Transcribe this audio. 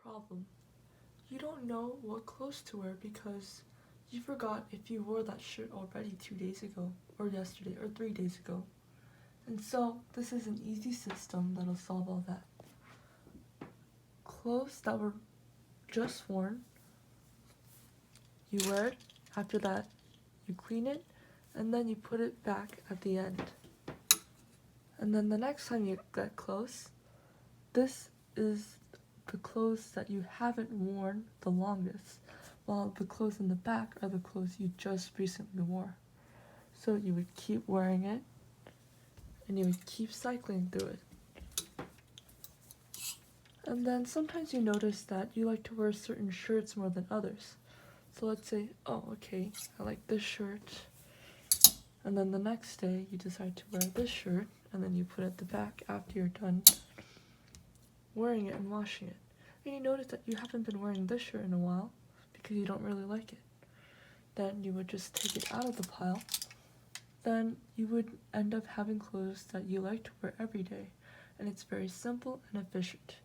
Problem. You don't know what clothes to wear because you forgot if you wore that shirt already 2 days ago, or yesterday, or 3 days ago. And so, this is an easy system that'll solve all that. Clothes that were just worn, you wear it, after that, you clean it, and then you put it back at the end. And then the next time you get clothes, this is the clothes that you haven't worn the longest, while the clothes in the back are the clothes you just recently wore. So you would keep wearing it, and you would keep cycling through it. And then sometimes you notice that you like to wear certain shirts more than others. So let's say, oh, okay, I like this shirt. And then the next day you decide to wear this shirt, and then you put it at the back after you're done wearing it and washing it. And you notice that you haven't been wearing this shirt in a while because you don't really like it. Then you would just take it out of the pile. Then you would end up having clothes that you like to wear every day. And it's very simple and efficient.